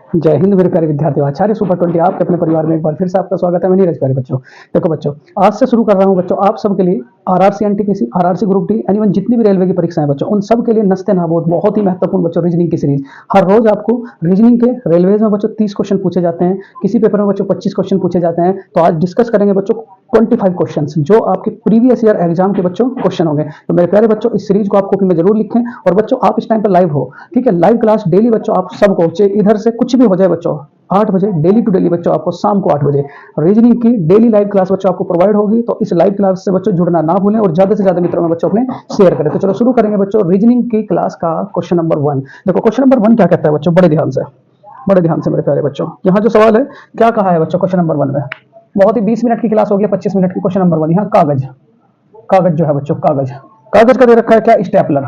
जय हिंद मेरे प्यारे विद्यार्थियों। आचार्य सुपर 20 आपके अपने परिवार में एक बार फिर से आपका स्वागत है। मैं नीरज। प्यारे बच्चों, देखो बच्चों, आज से शुरू कर रहा हूं बच्चों आप सबके लिए RRC, NTPC, RRC group D, anyone जितनी भी रेलवे की परीक्षाएं बच्चों, उन सब के लिए नस्ते नाबूद बहुत ही महत्वपूर्ण बच्चों रीजनिंग की सीरीज। हर रोज आपको रीजनिंग के रेलवेज में बच्चों 30 क्वेश्चन पूछे जाते हैं, किसी पेपर में बच्चों 25 क्वेश्चन पूछे जाते हैं। तो आज डिस्कस करेंगे बच्चों 25 क्वेश्चन जो आपके प्रीवियस ईयर एग्जाम के बच्चों क्वेश्चन होंगे। तो मेरे प्यारे बच्चों, इस सीरीज को आप कॉपी में जरूर लिखें। और बच्चों, आप इस टाइम पर लाइव हो, ठीक है? लाइव क्लास डेली बच्चों आप सबको, चाहे इधर से कुछ भी हो जाए बच्चों, 8 बजे डेली टू डेली बच्चों आपको शाम को 8 बजे रीजनिंग की डेली लाइव क्लास बच्चों आपको प्रोवाइड होगी। तो इस लाइव क्लास से बच्चों जुड़ना ना भूलें और ज्यादा से ज्यादा मित्रों में बच्चों अपने शेयर करें। तो चलो शुरू करेंगे बच्चों रीजनिंग की क्लास का क्वेश्चन नंबर 1। देखो क्वेश्चन नंबर 1 क्या कहता है बच्चों, बड़े ध्यान से मेरे प्यारे बच्चों। यहाँ जो सवाल है क्या कहा है बच्चों क्वेश्चन नंबर 1 में, बहुत ही 20 मिनट की क्लास होगी, 25 मिनट की। क्वेश्चन नंबर 1, यहाँ कागज जो है बच्चों, कागज का दे रखा है क्या, स्टेपलर।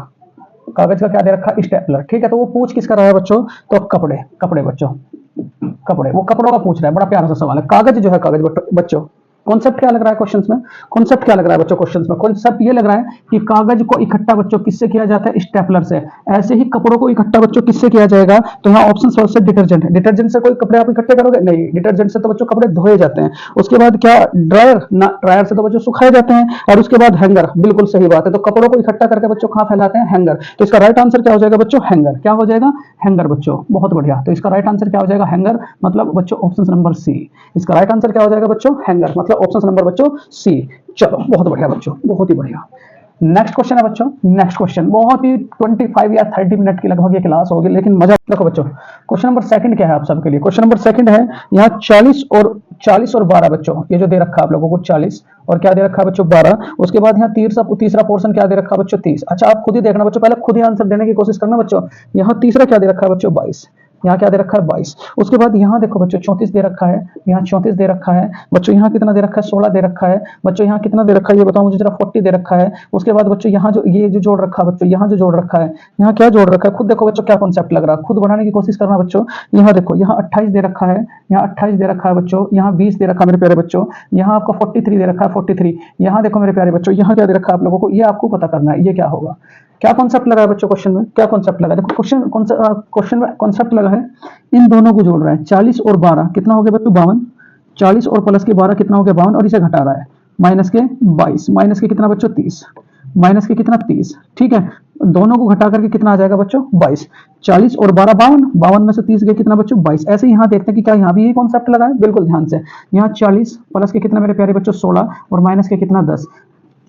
कागज का क्या दे रखा है, स्टेपलर। ठीक है, तो वो पूछ किसका रहा है बच्चों, तो कपड़े बच्चों, वो कपड़ों का पूछ रहा है। बड़ा प्यारा सा सवाल है। कागज जो है, कागज बच्चों, कॉन्सेप्ट क्या लग रहा है क्वेश्चंस में, कॉन्सेप्ट क्या लग रहा है बच्चों क्वेश्चंस में, कॉन्सेप्ट ये लग रहा है कि कागज को इकट्ठा बच्चों किससे किया जाता है, स्टेपलर से। ऐसे ही कपड़ों को इकट्ठा बच्चों किससे किया जाएगा, तो यहाँ ऑप्शन फर्स्ट से डिटर्जेंट। डिटर्जेंट से कोई कपड़े आप इकट्ठे करोगे नहीं, डिटर्जेंट से तो बच्चों कपड़े धोए जाते हैं। उसके बाद क्या, ड्रायर ना, ड्रायर से तो बच्चों सुखाए जाते हैं। और उसके बाद हैंगर, बिल्कुल सही बात है। तो कपड़ों को इकट्ठा करके बच्चों कहाँ फैलाते हैं, हैंगर। तो इसका राइट आंसर क्या हो जाएगा बच्चों, हैंगर। क्या हो जाएगा, हैंगर बच्चों, बहुत बढ़िया। तो इसका राइट आंसर क्या हो जाएगा, हैंगर, मतलब बच्चों ऑप्शन नंबर सी। इसका राइट आंसर क्या हो जाएगा बच्चों, हैंगर, मतलब ऑप्शन नंबर बच्चों सी। चलो बहुत बढ़िया बच्चों, बहुत ही बढ़िया। नेक्स्ट क्वेश्चन है बच्चों, नेक्स्ट क्वेश्चन बहुत ही 25 या 30 मिनट की लगभग ये क्लास होगी, लेकिन मजा। देखो बच्चों, क्वेश्चन नंबर सेकंड क्या है आप सबके लिए, क्वेश्चन नंबर सेकंड है यहाँ 40 और 12 बच्चों। ये जो दे रखा है आप लोगों को 40 और क्या दे रखा है बच्चों, 12। उसके बाद यहाँ तीसरा पोर्शन क्या दे रखा है बच्चों, 30। अच्छा, आप खुद ही देखना बच्चों, पहले खुद ही आंसर देने की कोशिश करना बच्चों। यहाँ तीसरा क्या दे रखा है बच्चों, 22। यहाँ क्या दे रखा है, 22। उसके बाद यहाँ देखो बच्चों 34 दे रखा है, यहाँ 34 दे रखा है बच्चों। यहाँ कितना दे रखा है, 16 दे रखा है बच्चों। यहाँ कितना दे रखा है ये बताओ मुझे जरा, 40 दे रखा है। उसके बाद बच्चों यहाँ जो ये जो जोड़ रखा है बच्चों, यहाँ जो जोड़ रखा है, यहाँ क्या जोड़ रखा है, खुद देखो बच्चों क्या कॉन्सेप्ट लग रहा है, खुद बनाने की कोशिश करना बच्चों। यहाँ देखो, यहाँ 28 दे रखा है, यहाँ 28 दे रखा है बच्चों। यहाँ 20 दे रखा है मेरे प्यारे बच्चों। यहाँ आपका 43 दे रखा है, 43। यहाँ देखो मेरे प्यारे बच्चों, यहाँ क्या दे रखा है आप लोगों को, ये आपको पता करना है ये क्या होगा। क्या कॉन्सेप्ट लगा है बच्चों क्वेश्चन में, क्या कॉन्सेप्ट लगा है, देखो क्वेश्चन में कॉन्सेप्ट लगा है, इन दोनों को जोड़ रहा है। 40 और 12 कितना हो गया बच्चों, 52। 40 और प्लस के 12 कितना हो गया, 52। और इसे घटा रहा है, माइनस के 22, माइनस के कितना बच्चों, 30, माइनस के कितना, 30। ठीक है, दोनों को घटा करके कितना आ जाएगा बच्चों, 22। 40 और 12 52, 52 में से 30 गए कितना बच्चों, 22। ऐसे ही यहाँ देखते हैं कि क्या यहाँ भी यही कॉन्सेप्ट लगा है, बिल्कुल ध्यान से। यहाँ 40 प्लस के कितना मेरे प्यारे बच्चों, 16 और माइनस के कितना, 10।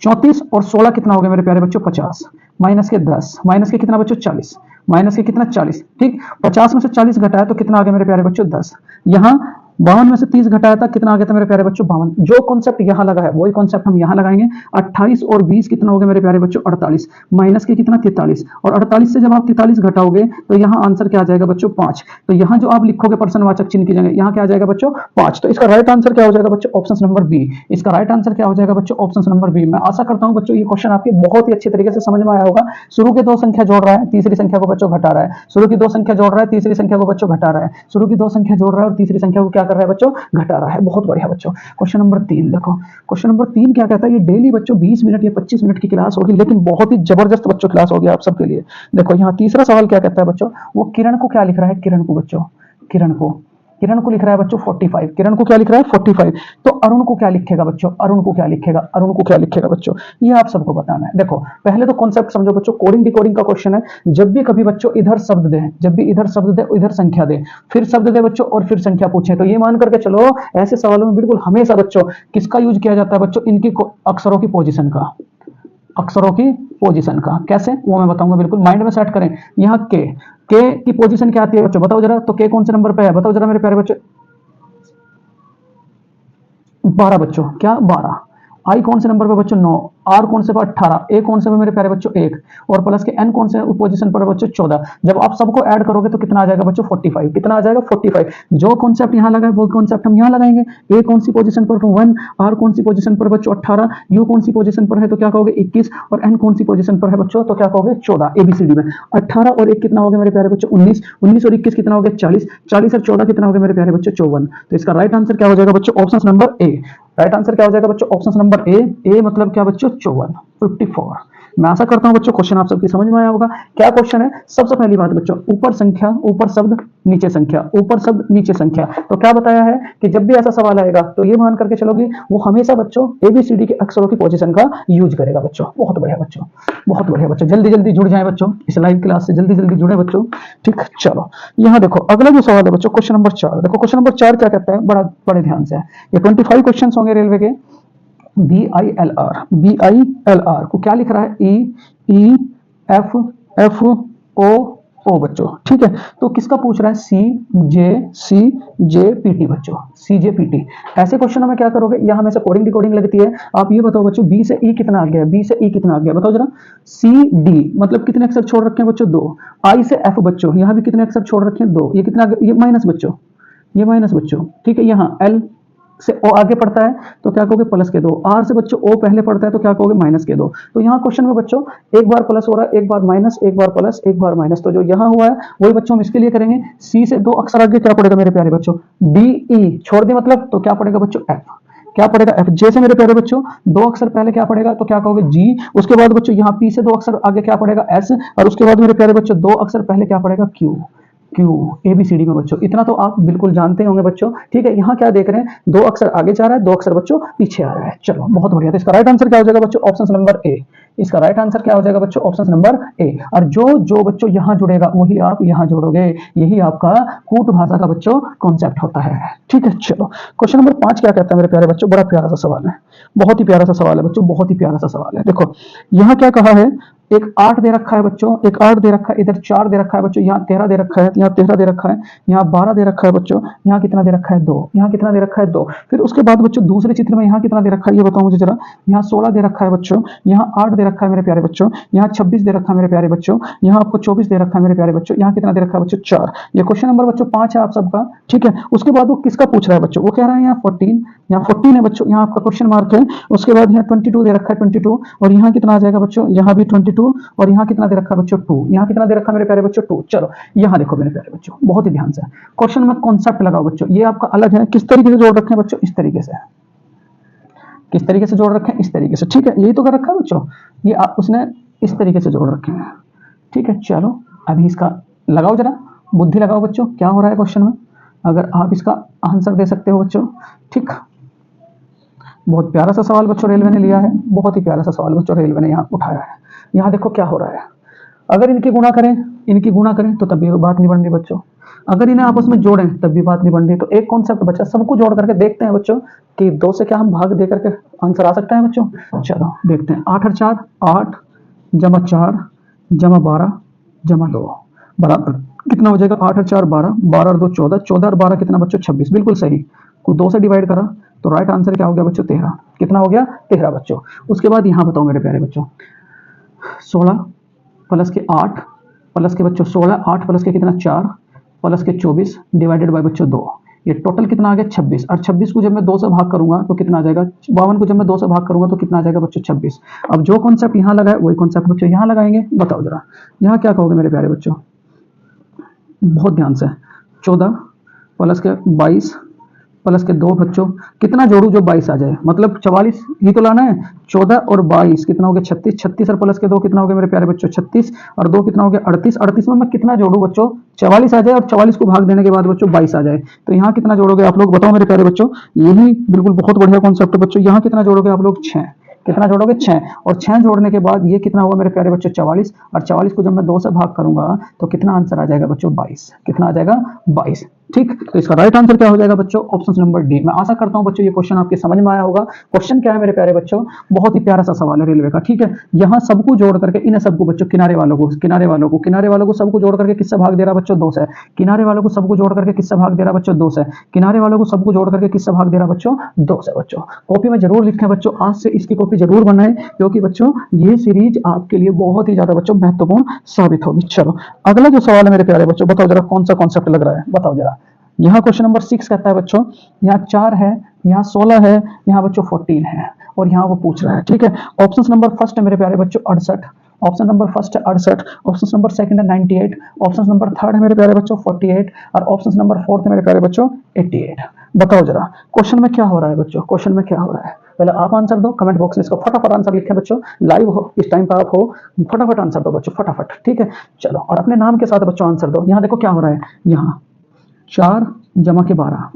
34 और 16 कितना हो गया मेरे प्यारे बच्चों, 50, माइनस के 10, माइनस के कितना बच्चों, 40, माइनस के कितना, 40। ठीक, 50 में से 40 घटाया तो कितना आ गया मेरे प्यारे बच्चों, 10। यहाँ 52 में से 30 घटाया था, कितना आ गया था मेरे प्यारे बच्चों, 52। जो कॉन्सेप्ट यहाँ लगा है वही कॉन्सेप्ट हम यहाँ लगाएंगे। 28 और 20 कितना हो गया मेरे प्यारे बच्चों, 48, माइनस के कितना, 43। और 48 से जब आप 43 घटाओगे तो यहाँ आंसर क्या आ जाएगा बच्चों, 5। तो यहाँ जो आप लिखोगे प्रश्नवाचक चिन्ह की जगह, यहाँ क्या आ जाएगा बच्चों, 5। तो इसका राइट आंसर क्या हो जाएगा बच्चों, ऑप्शन नंबर बी। इसका राइट आंसर क्या हो जाएगा बच्चों, ऑप्शन नंबर बी। मैं आशा करता हूँ बच्चों ये क्वेश्चन आपके बहुत ही अच्छे तरीके से समझ में आया होगा। शुरू के 2 संख्या जोड़ रहा है, तीसरी संख्या को बच्चों घटा रहा है। शुरू की 2 संख्या जोड़ रहा है, तीसरी संख्या को बच्चों घटा रहा है। शुरू की 2 संख्या जोड़ रहा है और तीसरी संख्या को क्या कर रहा है बच्चों, घटा रहा है। बहुत बढ़िया बच्चों। क्वेश्चन नंबर 3 देखो, क्वेश्चन नंबर 3 क्या कहता है, ये डेली बच्चों 20 मिनट या 25 मिनट की क्लास होगी, लेकिन बहुत ही जबरदस्त बच्चों क्लास होगी आप सबके लिए। देखो यहाँ तीसरा सवाल क्या कहता है बच्चों, वो किरण को क्या लिख रहा है, किरण को बच्चों, किरण को लिख रहा है बच्चों 45। किरण को क्या लिख रहा है, 45। तो अरुण को क्या लिखेगा बच्चों, अरुण को क्या लिखेगा बच्चों, ये आप सबको बताना है। देखो पहले तो कॉन्सेप्ट समझो बच्चों, कोडिंग डिकोडिंग का क्वेश्चन है। जब भी कभी बच्चों इधर शब्द दे, इधर संख्या दे, फिर शब्द दे बच्चों और फिर संख्या पूछे, तो ये मान करके चलो ऐसे सवालों में बिल्कुल हमेशा बच्चों किसका यूज किया जाता है बच्चों, इनकी अक्षरों की पोजीशन का। कैसे वो मैं बताऊंगा, बिल्कुल माइंड में सेट करें। यहाँ के की पोजीशन क्या आती है बच्चों, बताओ जरा। तो के कौन से नंबर पे है, बताओ जरा मेरे प्यारे बच्चों, 12 बच्चों, क्या 12। आई कौन से नंबर पे बच्चों, 9। आर कौन से पर 18। ए कौन से पे मेरे प्यारे बच्चों, 1। और प्लस के एन कौन से पोजीशन पर बच्चों, 14। जब आप सबको ऐड करोगे तो कितना आ जाएगा बच्चों, 45। कितना आ जाएगा, 45। जो कॉन्सेप्ट यहाँ लगा है वो कॉन्सेप्ट हम यहाँ लगाएंगे। ए कौन सी पोजीशन पर, 1। आर कौन सी पोजीशन पर बच्चों, 18। यू कौन सी पोजीशन पर है तो क्या कहोगे, 21। और एन कौन सी पोजीशन पर है बच्चों, तो क्या कहोगे, 14। एबीसीडी में 18 और 1 कितना हो गया मेरे प्यारे बच्चों, 19। 19 और 21 कितना हो गया, 40। 40 और 14 कितना हो गया मेरे प्यारे बच्चों, 54। तो इसका राइट आंसर क्या हो जाएगा बच्चों, option number A. Right answer क्या हो जाएगा बच्चों, ऑप्शन नंबर ए। ए मतलब क्या बच्चों, 54, 54। मैं आशा करता हूं बच्चों क्वेश्चन आप सबकी समझ में आया होगा। क्या क्वेश्चन है? सबसे पहली बात बच्चों, ऊपर संख्या, ऊपर शब्द, नीचे संख्या, ऊपर शब्द, नीचे संख्या। तो क्या बताया है कि जब भी ऐसा सवाल आएगा तो ये मान करके चलोगे वो हमेशा बच्चों ABCD के अक्षरों की पोजीशन का यूज करेगा बच्चों। बहुत बढ़िया बच्चों, बहुत बढ़िया बच्चों, जल्दी जल्दी जुड़ जाए बच्चों इस लाइव क्लास से, जल्दी जल्दी जुड़े बच्चों। ठीक, चलो यहाँ देखो अगला जो सवाल है बच्चों, क्वेश्चन नंबर 4। देखो क्वेश्चन नंबर 4 क्या कहता है, बड़े ध्यान से। ये 25 क्वेश्चन होंगे रेलवे के। BILR को क्या लिख रहा है? EEFFO बच्चों। ठीक है, तो किसका पूछ रहा है? CJPT बच्चों, CJPT। ऐसे क्वेश्चनों में क्या करोगे, यहाँ में से कोडिंग डिकोडिंग लगती है। आप ये बताओ बच्चों, B से E कितना आ गया? B से E कितना आ गया बताओ जरा। CD मतलब कितने अक्षर छोड़ रखे हैं बच्चों? 2। I से F बच्चों, यहाँ भी कितने अक्षर छोड़ रखे हैं? 2। ये कितना? ये माइनस बच्चों, ये माइनस बच्चों। ठीक है, यहाँ L से O आगे पड़ता है तो क्या कहोगे? प्लस के 2। R से बच्चों O पहले पड़ता है तो क्या कहोगे? माइनस के 2। तो यहाँ क्वेश्चन में बच्चों एक बार प्लस हो रहा है, एक बार माइनस, एक बार प्लस, एक बार माइनस। तो जो यहाँ हुआ है वही बच्चों हम इसके लिए करेंगे। C से 2 अक्षर आगे क्या पड़ेगा मेरे प्यारे बच्चों? DE छोड़ दे मतलब, तो क्या पड़ेगा बच्चों? F। क्या पड़ेगा? F। J से मेरे प्यारे बच्चों 2 अक्षर पहले क्या पड़ेगा? तो क्या कहोगे? G। उसके बाद बच्चों यहाँ P से 2 अक्षर आगे क्या पड़ेगा? S। और उसके बाद मेरे प्यारे बच्चों 2 अक्षर पहले क्या पड़ेगा? Q। ABCD में बच्चों इतना तो आप बिल्कुल जानते होंगे बच्चों। ठीक है, यहाँ क्या देख रहे हैं? 2 अक्षर आगे जा रहा है, 2 अक्षर बच्चों पीछे आ रहा है। चलो बहुत बढ़िया। तो इसका राइट आंसर क्या हो जाएगा बच्चों? Option number A. इसका राइट आंसर क्या हो जाएगा बच्चों? Option number A. और जो जो बच्चों यहाँ जुड़ेगा वही आप यहाँ जोड़ोगे। यही आपका कूट भाषा का बच्चों कॉन्सेप्ट होता है। ठीक है, चलो क्वेश्चन नंबर 5 क्या कहता है मेरे प्यारे बच्चों? बड़ा प्यारा सा सवाल है, बहुत ही प्यारा सा सवाल है बच्चों, बहुत ही प्यारा सा सवाल है। देखो यहाँ क्या कहा है, एक 8 दे रखा है बच्चों, एक 8 दे रखा है, इधर 4 दे रखा है बच्चों, यहाँ 13 दे रखा है, यहाँ 13 दे रखा है, यहाँ 12 दे रखा है बच्चों, यहाँ कितना दे रखा है? 2। यहाँ कितना दे रखा है? 2। फिर उसके बाद बच्चों दूसरे चित्र में यहाँ कितना दे रखा है ये बताओ मुझे जरा। यहाँ 16 दे रखा है बच्चों, यहाँ 8 दे रखा है मेरे प्यारे बच्चों, यहाँ 26 दे रखा है मेरे प्यारे बच्चों, यहाँ आपको 24 दे रखा है मेरे प्यारे बच्चों, यहाँ कितना दे रखा है बच्चों? 4। ये क्वेश्चन नंबर बच्चों 5 है आप सबका। ठीक है, उसके बाद वो किसका पूछ रहा है बच्चों? वो कह रहा है यहाँ 14, यहाँ 14 है बच्चों, यहाँ आपका क्वेश्चन मार्क है। उसके बाद यहाँ 22 दे रखा है, 22। और यहाँ कितना आ जाएगा बच्चों? यहाँ भी 22। और यहाँ कितना दे रखा है बच्चों? 2। यहाँ कितना दे रखा है मेरे प्यारे बच्चों? 2। चलो यहाँ देखो मेरे प्यारे बच्चों बहुत ही ध्यान से, क्वेश्चन में कॉन्सेप्ट लगाओ बच्चों। ये आपका अलग है, किस तरीके से जोड़ रखे हैं बच्चों? इस तरीके से। किस तरीके से जोड़ रखे हैं? इस तरीके से। ठीक है, यही तो कर रखा है बच्चों, ये आप उसने इस तरीके से जोड़ रखे हैं। ठीक है, चलो अभी इसका लगाओ जरा, बुद्धि लगाओ बच्चों, क्या हो रहा है क्वेश्चन में, अगर आप इसका आंसर दे सकते हो बच्चों। ठीक, बहुत प्यारा सा सवाल बच्चों रेलवे ने लिया है, बहुत ही प्यारा सा सवाल बच्चों रेलवे ने यहाँ उठाया है। यहाँ देखो क्या हो रहा है, अगर इनकी गुणा करें तो तब भी बात नहीं बन रही बच्चों, अगर इन्हें आपस में जोड़ें तब भी बात नहीं बन रही। तो एक कॉन्सेप्ट बचा, सबको जोड़ करके देखते हैं बच्चों कि 2 से क्या हम भाग दे करके आंसर आ सकता है बच्चों। चलो देखते हैं। 8 और 4 8 जमा 4 जमा 12 जमा 2 बराबर कितना हो जाएगा? 8 और 4 12, 12 और 2 14, 14 और 12 कितना बच्चों? 26। बिल्कुल सही, को 2 से डिवाइड करा तो राइट आंसर क्या हो गया बच्चों? 13। कितना हो गया? 13 बच्चों। उसके बाद यहाँ बताओ मेरे प्यारे बच्चों, 16 प्लस के 8 प्लस के बच्चों 16, 8 प्लस के कितना? 4 प्लस के 24 डिवाइडेड बाय बच्चों 2, ये टोटल कितना आ गया? 26। और 26 को जब मैं 2 से भाग करूंगा तो कितना आ जाएगा? 52 को जब मैं 2 से भाग करूंगा तो कितना आ जाएगा बच्चों? 26। अब जो कॉन्सेप्ट यहाँ लगा है वही कॉन्सेप्ट बच्चों यहाँ लगाएंगे। बताओ जरा यहाँ क्या कहोगे मेरे प्यारे बच्चों, बहुत ध्यान से। 14 प्लस के 22 प्लस के 2 बच्चों, कितना जोड़ू जो 22 आ जाए, मतलब 44 ही तो लाना है। 14 और 22 कितना हो गया? 36। 36 और प्लस के 2 कितना हो गया मेरे प्यारे बच्चों? 36 और 2 कितना हो गया? 38। 38 में मैं कितना जोड़ू बच्चों? 44 आ जाए और 44 को भाग देने के बाद बच्चों 22 आ जाए। तो यहाँ कितना जोड़ोगे आप लोग बताओ मेरे प्यारे बच्चों? यही बिल्कुल बहुत बढ़िया कॉन्सेप्ट है बच्चों। यहाँ कितना जोड़ोगे आप लोग? 6। कितना जोड़ोगे? 6। और 6 जोड़ने के बाद ये कितना हुआ मेरे प्यारे बच्चों? 44। और 44 को जब मैं 2 से भाग करूंगा तो कितना आंसर आ जाएगा बच्चों? 22। कितना आ जाएगा? 22। ठीक, तो इसका राइट आंसर क्या हो जाएगा बच्चों? Option number D. मैं आशा करता हूं बच्चों ये क्वेश्चन आपके समझ में आया होगा। क्वेश्चन क्या है मेरे प्यारे बच्चों? बहुत ही प्यारा सा सवाल है रेलवे का। ठीक है, यहाँ सबको जोड़ करके इन सबको बच्चों, किनारे वालों को सबको जोड़ करके किससे भाग दे रहा बच्चों? 2 से। किनारे वालों को सबको जोड़ करके किससे भाग दे रहा बच्चों? 2 से। किनारे वालों को सबको जोड़ करके किससे भाग दे रहा बच्चों? 2 से बच्चों। कॉपी में जरूर लिखें बच्चों, आज से इसकी कॉपी जरूर बनाएं, क्योंकि बच्चों ये सीरीज आपके लिए बहुत ही ज्यादा बच्चों महत्वपूर्ण साबित होगी। चलो अगला जो सवाल है मेरे प्यारे बच्चों, बताओ जरा कौन सा कॉन्सेप्ट लग रहा है, बताओ जरा। यहाँ क्वेश्चन नंबर 6 कहता है बच्चों, यहाँ 4 है, यहाँ 16 है, यहाँ बच्चों 14 है, और यहाँ वो पूछ रहा है। ठीक है, ऑप्शन नंबर फर्स्ट है मेरे प्यारे बच्चों 68, ऑप्शन नंबर फर्स्ट है 68, ऑप्शन नंबर सेकंड है 98, ऑप्शन नंबर थर्ड है मेरे प्यारे बच्चों 48, और ऑप्शन नंबर फोर्थ है मेरे प्यारे बच्चों 88। बताओ जरा क्वेश्चन में क्या हो रहा है बच्चों, क्वेश्चन में क्या हो रहा है? पहले आप आंसर दो, कमेंट बॉक्स में इसका फटाफट आंसर लिखें बच्चों, लाइव हो इस टाइम पर आप हो, फटाफट आंसर दो बच्चों, फटाफट, ठीक है। चलो, और अपने नाम के साथ बच्चों आंसर दो। यहाँ देखो क्या हो रहा है, यहाँ 4 जमा के 12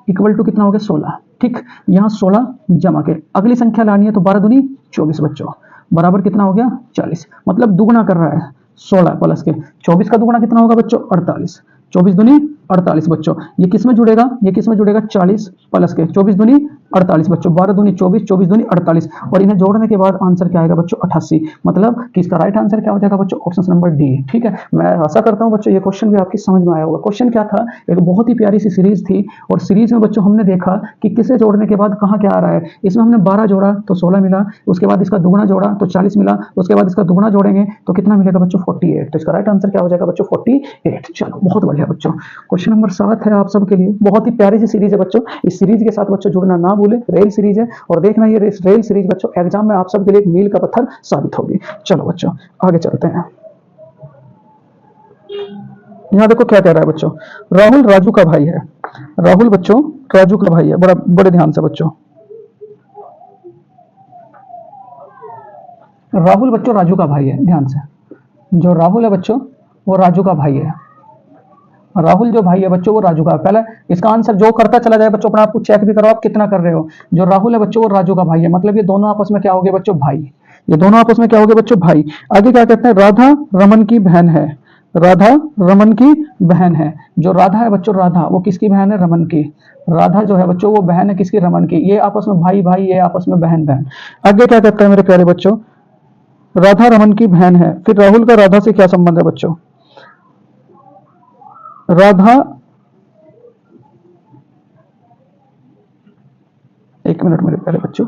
इक्वल टू कितना हो गया 16, ठीक। यहाँ 16 जमा के अगली संख्या लानी है तो 12 दूनी 24 बच्चों, बराबर कितना हो गया 40, मतलब दुगुना कर रहा है 16 प्लस के 24 का दुगुना कितना होगा बच्चों 48, 24 दूनी 48 बच्चों, ये किस में जुड़ेगा, ये किस में जुड़ेगा 40 प्लस के 24 दूनी 48 बच्चों, 12 दूनी 24, 24 दूनी 48, और इन्हें जोड़ने के बाद आंसर क्या आएगा बच्चों 88, मतलब कि इसका राइट आंसर क्या हो जाएगा बच्चों ऑप्शन नंबर डी, ठीक है। मैं आशा करता हूं बच्चों ये क्वेश्चन भी आपकी समझ में आया होगा। क्वेश्चन क्या था, एक बहुत ही प्यारी सी सीरीज थी, और सीरीज में बच्चों हमने देखा कि किसे जोड़ने के बाद कहाँ क्या आ रहा है। इसमें हमने 12 जोड़ा तो 16 मिला, उसके बाद इसका दुगुना जोड़ा तो 40 मिला, उसके बाद इसका दुगुना जोड़ेंगे तो कितना मिलेगा बच्चों 48, तो इसका राइट आंसर क्या हो जाएगा बच्चों 48। चलो बहुत बढ़िया बच्चों, क्वेश्चन नंबर 7 है आप सबके लिए, बहुत ही प्यारी सी सीरीज है बच्चों। इस सीरीज के साथ बच्चों जुड़ना ना भूले, रेल सीरीज है, और देखना ये रेल सीरीज बच्चों एग्जाम में आप सबके लिए एक मील का पत्थर साबित होगी। चलो बच्चों आगे चलते हैं। यहाँ देखो क्या कह रहा है बच्चों, राहुल राजू का भाई है, राहुल बच्चों राजू का भाई है, बड़ा बड़े ध्यान से बच्चों, राहुल बच्चों राजू का भाई है, ध्यान से, जो राहुल है बच्चों वो राजू का भाई है, राहुल जो भाई है बच्चों वो राजू का, पहले इसका आंसर जो करता चला जाए बच्चों, अपना आपको चेक भी करो आप कितना कर रहे हो। जो राहुल है बच्चों वो राजू का भाई है, मतलब ये दोनों आपस में क्या हो गए बच्चों भाई, ये दोनों आपस में क्या हो गए बच्चों भाई। आगे क्या कहते हैं, राधा रमन की बहन है, राधा रमन की बहन है, जो राधा है बच्चों राधा वो किसकी बहन है रमन की, राधा जो है बच्चों वो बहन है किसकी रमन की, ये आपस में भाई भाई, ये आपस में बहन बहन। आगे क्या कहते हैं मेरे प्यारे बच्चों, राधा रमन की बहन है, फिर राहुल का राधा से क्या संबंध है बच्चों, राधा, एक मिनट मेरे प्यारे बच्चों,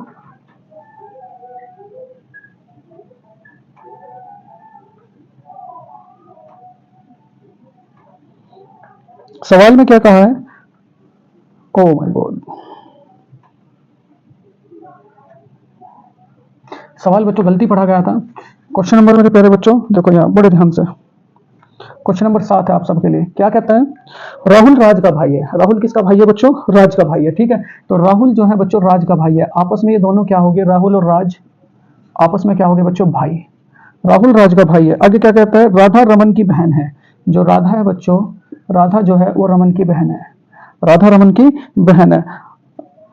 सवाल में क्या कहा है, ओ माय गॉड, सवाल बच्चों गलती पढ़ा गया था। क्वेश्चन नंबर मेरे प्यारे बच्चों देखो यहाँ बड़े ध्यान से, क्वेश्चन नंबर 7 है आप सबके लिए, क्या कहता है, राहुल राज का भाई है, राहुल किसका भाई है बच्चों राज का भाई है, ठीक है। तो राहुल जो है बच्चों राज का भाई है, आपस में ये दोनों क्या हो गए, राहुल और राज आपस में क्या हो गए बच्चों भाई, राहुल राज का भाई है। आगे क्या कहता है, राधा रमन की बहन है, जो राधा है बच्चों, राधा जो है वो रमन की बहन है, राधा रमन की बहन है।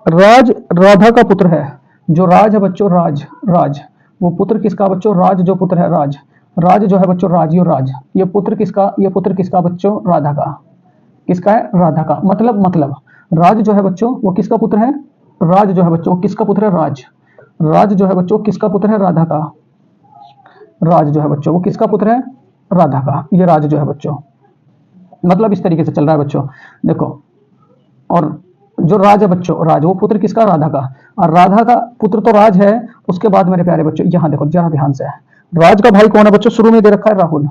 राज राधा का पुत्र है, जो राज है बच्चों राज, राज वो पुत्र किसका बच्चों, राज जो पुत्र है राज, राज जो है बच्चों राज, यो राज, ये पुत्र किसका, ये पुत्र किसका बच्चों राधा का, किसका है राधा का, मतलब राज जो है बच्चों वो किसका पुत्र है, राज जो है बच्चों किसका पुत्र है राज, राज जो है बच्चों किसका पुत्र है राधा का, राज जो है बच्चों वो किसका पुत्र है राधा का, ये राज जो है बच्चों, मतलब इस तरीके से चल रहा है बच्चों देखो, और जो राज है बच्चों राज वो पुत्र किसका राधा का, और राधा का पुत्र तो राज है। उसके बाद मेरे प्यारे बच्चों यहाँ देखो जरा ध्यान से, राज का भाई कौन है बच्चों, शुरू में दे रखा है राहुल,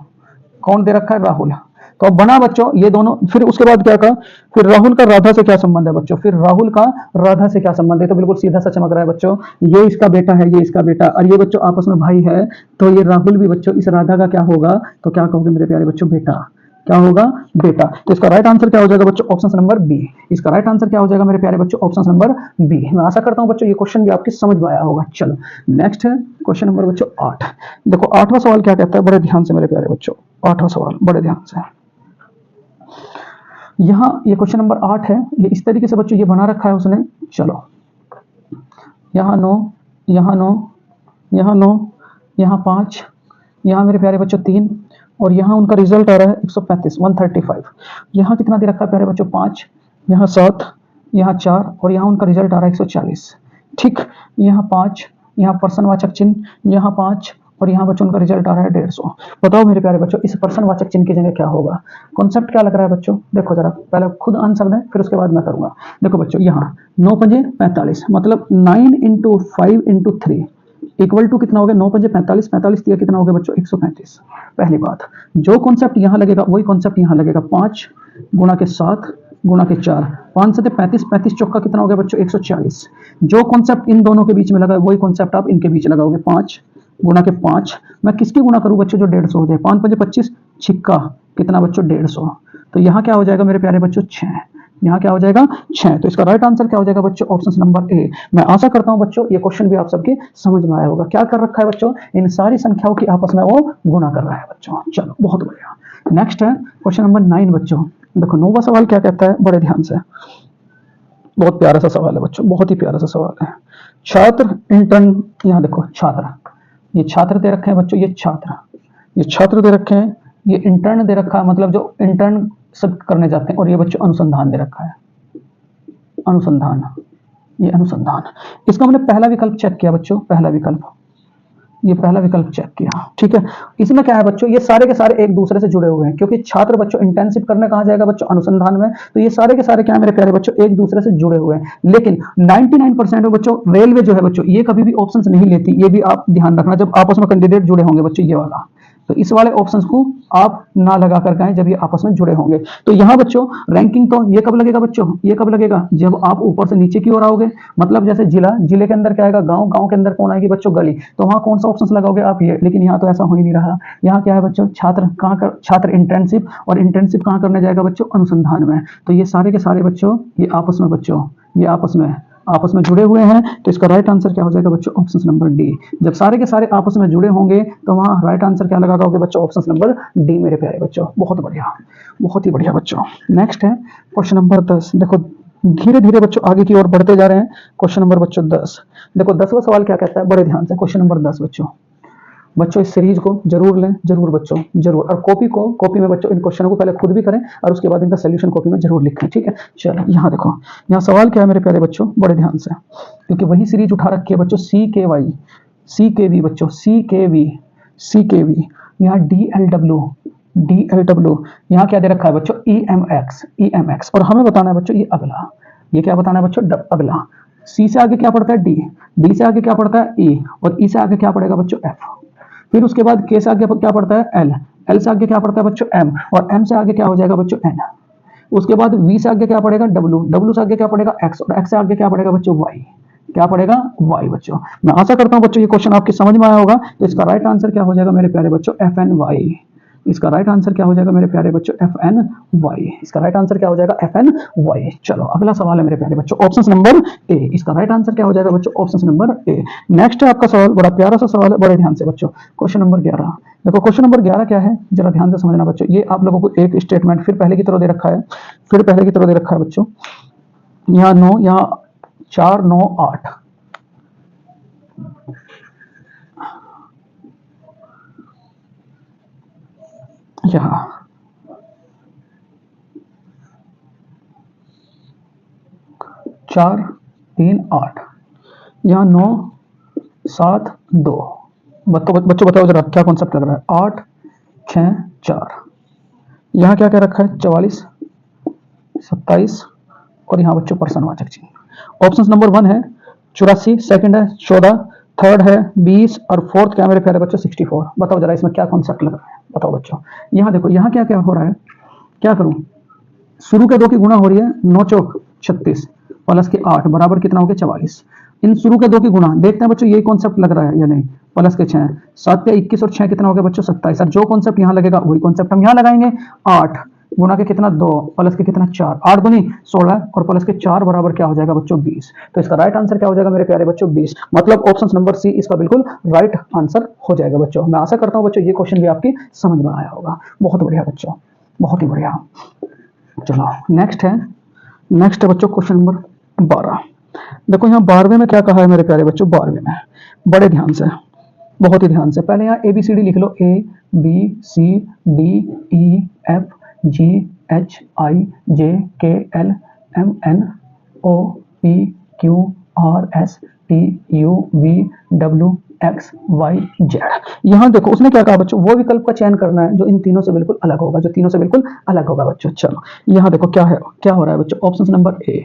कौन दे रखा है राहुल, तो अब बना बच्चों ये दोनों, फिर उसके बाद क्या कहा, फिर राहुल का राधा से क्या संबंध है बच्चों, फिर राहुल का राधा से क्या संबंध है, तो बिल्कुल सीधा सा चमक रहा है बच्चों, ये इसका बेटा है, ये इसका बेटा, और ये बच्चों आपस में भाई है, तो ये राहुल भी बच्चों इस राधा का क्या होगा, तो क्या कहोगे मेरे प्यारे बच्चों बेटा, क्या होगा बेटा। तो इसका राइट आंसर क्या हो जाएगा बच्चों ऑप्शन नंबर बी, इसका राइट आंसर क्या हो जाएगा मेरे प्यारे बच्चों ऑप्शन नंबर बी। मैं आशा करता हूं बच्चों ये क्वेश्चन भी आपकी समझ में आया होगा। चलो नेक्स्ट है क्वेश्चन नंबर बच्चों 8, देखो 8वां सवाल क्या कहता है, बड़े ध्यान से मेरे प्यारे बच्चों, 8वां सवाल बड़े ध्यान से, यहाँ ये क्वेश्चन नंबर 8 है, ये इस तरीके से बच्चों ये बना रखा है उसने, चलो यहाँ 9, यहाँ 9, यहाँ 9, यहाँ 5, यहाँ मेरे प्यारे बच्चों 3, और यहाँ उनका रिजल्ट आ रहा है 135 135, यहाँ कितना दे रखा है प्यारे बच्चों 5, यहाँ 7, यहाँ 4, और यहाँ उनका रिजल्ट आ रहा है 140, ठीक। यहाँ 5, यहाँ पर्सनवाचक चिन्ह, यहाँ 5, और यहाँ बच्चों उनका रिजल्ट आ रहा है 150। बताओ मेरे प्यारे बच्चों इस पर्सनवाचक चिन्ह की जगह क्या होगा, कॉन्सेप्ट क्या लग रहा है बच्चों, देखो जरा पहले खुद आंसर दें फिर उसके बाद मैं करूंगा। देखो बच्चों यहाँ 9 पंजे 45, मतलब 9 × 5 × 3 इक्वल टू कितना हो गया, 9 पंजे 45, 45 दिया कितना हो गया बच्चों 135। पहली बात, जो कॉन्सेप्ट यहाँ लगेगा वही कॉन्सेप्ट यहाँ लगेगा, 5 × 7 × 4, 5 से 35, 35 चौका कितना हो गया बच्चों 140। जो कॉन्सेप्ट इन दोनों के बीच में लगा वही कॉन्सेप्ट आप इनके बीच लगाओगे, 5 × 5, मैं किसकी गुणा करूँ बच्चों जो 150 हो जाए, 5 पंजे 25, छिक्का कितना बच्चों 150, तो यहाँ क्या हो जाएगा मेरे प्यारे बच्चों 6, यहाँ क्या हो जाएगा 6। तो इसका राइट आंसर क्या हो जाएगा बच्चों, ऑप्शन नंबर ए। मैं आशा करता हूँ बच्चों ये क्वेश्चन भी आप सबके समझ में आया होगा। क्या कर रखा है बच्चों, इन सारी संख्याओं की आपस में वो गुणा कर रहा है बच्चों। चलो बहुत बढ़िया। नेक्स्ट है क्वेश्चन नंबर 9 बच्चों। देखो 9वां सवाल क्या कहता है, बड़े ध्यान से, बहुत प्यारा सा सवाल है बच्चों, बहुत ही प्यारा सा सवाल है। छात्र इंटर्न, यहाँ देखो छात्र, ये छात्र दे रखे हैं बच्चों, ये छात्र दे रखे हैं, ये इंटर्न दे रखा है, मतलब जो इंटर्न सब करने जाते हैं, और ये बच्चों अनुसंधान दे रखा है, अनुसंधान, ये अनुसंधान। इसका मैंने पहला विकल्प चेक किया बच्चों, पहला विकल्प, ये पहला विकल्प चेक किया, ठीक है। इसमें क्या है बच्चों, ये सारे के सारे एक दूसरे से जुड़े हुए हैं, क्योंकि छात्र बच्चों इंटर्नशिप करने कहाँ जाएगा बच्चों, अनुसंधान में। तो ये सारे के सारे क्या है मेरे प्यारे बच्चों, एक दूसरे से जुड़े हुए हैं। लेकिन 99% में बच्चों रेलवे जो है बच्चों, ये कभी भी ऑप्शन नहीं लेती, ये भी आप ध्यान रखना जब आपस में कैंडिडेट जुड़े होंगे बच्चों, ये वाला। तो इस वाले ऑप्शंस को आप ना लगा कर कहें जब ये आपस में जुड़े होंगे। तो यहाँ बच्चों रैंकिंग तो ये कब लगेगा बच्चों, ये कब लगेगा, जब आप ऊपर से नीचे की ओर आओगे। मतलब जैसे जिला, जिले के अंदर क्या आएगा, गांव, गांव के अंदर कौन आएगी बच्चों, गली। तो वहां कौन सा ऑप्शन लगाओगे आप, ये। लेकिन यहाँ तो ऐसा हो ही नहीं रहा। यहाँ क्या है बच्चों, छात्र कहाँ कर, छात्र इंटर्नशिप, और इंटर्नशिप कहाँ करने जाएगा बच्चों, अनुसंधान में। तो ये सारे के सारे बच्चों ये आपस में बच्चों, ये आपस में जुड़े हुए हैं। तो इसका राइट आंसर क्या हो जाएगा बच्चों, ऑप्शन नंबर डी। जब सारे के सारे आपस में जुड़े होंगे तो वहां राइट आंसर क्या लगाओगे बच्चों, ऑप्शन नंबर डी मेरे प्यारे बच्चों। बहुत बढ़िया, बहुत ही बढ़िया बच्चों। नेक्स्ट है क्वेश्चन नंबर 10। देखो धीरे धीरे बच्चों आगे की ओर बढ़ते जा रहे हैं। क्वेश्चन नंबर बच्चों 10। देखो 10वां सवाल क्या कहता है, बड़े ध्यान से, क्वेश्चन नंबर 10 बच्चों इस सीरीज को जरूर लें, जरूर बच्चों, जरूर। और कॉपी में बच्चों इन क्वेश्चनों को पहले खुद भी करें और उसके बाद इनका सोल्यूशन कॉपी में जरूर लिखें, ठीक है। चलो यहाँ देखो, यहाँ सवाल क्या है मेरे प्यारे बच्चों, बड़े ध्यान से, क्योंकि वही सीरीज उठा रखी है बच्चों, CKV बच्चों, CKV, यहाँ DLW, यहाँ क्या दे रखा है बच्चों, EMX, और हमें बताना है बच्चों ये अगला, ये क्या बताना है बच्चों, अगला। C से आगे क्या पड़ता है, D से आगे क्या पड़ता है, E, और E से आगे क्या पड़ेगा बच्चों, F। फिर उसके बाद K से आगे क्या पड़ता है, L से आगे क्या पड़ता है बच्चों, M, और M से आगे क्या हो जाएगा बच्चों, N। उसके बाद V से आगे क्या पड़ेगा, W से आगे क्या पड़ेगा, X, और X से आगे क्या पड़ेगा बच्चों, Y। क्या पड़ेगा, Y बच्चों। मैं आशा करता हूं बच्चों ये क्वेश्चन आपके समझ में आया होगा। तो इसका राइट आंसर क्या हो जाएगा मेरे प्यारे बच्चों, FNY। इसका राइट आंसर क्या हो जाएगा मेरे प्यारे बच्चों, FNY। इसका राइट आंसर क्या हो जाएगा, FNY। चलो अगला सवाल है मेरे प्यारे बच्चों, ऑप्शन नंबर ए। इसका राइट आंसर क्या हो जाएगा बच्चों, ऑप्शन नंबर ए। नेक्स्ट है आपका सवाल, बड़ा प्यारा सा सवाल है, बड़े ध्यान से बच्चों, क्वेश्चन नंबर 11। देखो क्वेश्चन नंबर 11 क्या है, जरा ध्यान से समझना बच्चों। ये आप लोगों को एक स्टेटमेंट फिर पहले की तरह दे रखा है, बच्चों। यहाँ 9, यहाँ 4, 9, 8, यहाँ 4, 3, 8, यहाँ 9, 7, 2। बच्चों बताओ जरा क्या कॉन्सेप्ट लग रहा है, 8, 6, 4। यहाँ क्या क्या रखा है, 44, 27, और यहाँ बच्चों पर्सनवाचक चिन्ह। ऑप्शन नंबर 1 है 84, सेकंड है 14, थर्ड है 20, और फोर्थ क्या मेरे प्यारे बच्चों 64। बताओ जरा इसमें क्या कॉन्सेप्ट लग रहा है, बताओ बच्चों। यहाँ देखो, यहाँ क्या क्या हो रहा है, क्या करूं, शुरू के 2 की गुणा हो रही है, 9 चौक 36 प्लस के 8 बराबर कितना हो गया, 44। इन शुरू के 2 की गुणा देखते हैं बच्चों, यही कॉन्सेप्ट लग रहा है या नहीं, प्लस के 6, 7 के 21 और 6 कितना हो गया बच्चों 27। और जो कॉन्सेप्ट यहाँ लगेगा वही कॉन्सेप्ट हम यहाँ लगाएंगे। 8 गुणा के कितना 2, प्लस के कितना 4, 8 दूनी 16, और प्लस के 4 बराबर क्या हो जाएगा बच्चों 20। तो इसका राइट आंसर क्या हो जाएगा मेरे प्यारे बच्चों, 20। मतलब ऑप्शन नंबर सी इसका बिल्कुल राइट आंसर हो जाएगा बच्चों। मैं आशा करता हूँ बच्चों ये क्वेश्चन भी आपकी समझ में आया होगा। बहुत बढ़िया बच्चों, बहुत ही बढ़िया। चलो नेक्स्ट है बच्चों क्वेश्चन नंबर 12। देखो यहाँ 12वें में क्या कहा है मेरे प्यारे बच्चों, 12वें में बड़े ध्यान से, बहुत ही ध्यान से, पहले यहाँ ABCD लिख लो, ABCDEFGHIJKLMNOPQRSTUVWXYZ। यहाँ देखो उसने क्या कहा बच्चों, वो विकल्प का चयन करना है जो इन तीनों से बिल्कुल अलग होगा, बच्चों। चलो यहाँ देखो क्या है, क्या हो रहा है बच्चों, ऑप्शन नंबर ए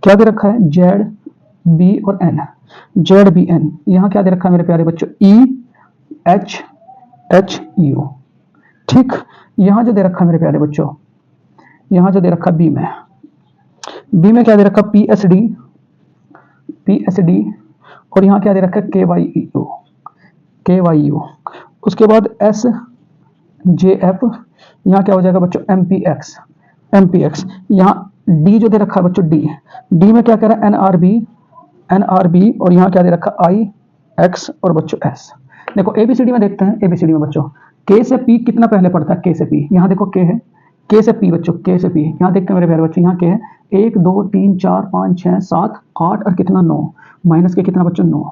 क्या दे रखा है, ZB और N, ZBN। यहाँ क्या दे रखा है मेरे प्यारे बच्चों, EHHU। ठीक, यहाँ जो दे रखा है मेरे प्यारे बच्चों, यहाँ जो दे रखा बी में क्या दे रखा, PSD, और यहाँ क्या दे रखा है, KYU। उसके बाद SJF, यहाँ क्या हो जाएगा बच्चों, MPX। यहाँ डी जो दे रखा है बच्चों, डी, डी में क्या कह रहा है, एनआरबी, एनआरबी, और यहाँ क्या दे रखा, आई, एक्स और बच्चों एस। देखो एबीसीडी में देखते हैं, एबीसीडी में बच्चों के से पी कितना पहले पड़ता है, के से पी, यहाँ देखो के है, के से पी बच्चों, के से पी, यहाँ देखते हैं मेरे प्यारे बच्चों, यहाँ के है 1 2 3 4 5 6 7 8 और कितना 9, माइनस के कितना बच्चों 9।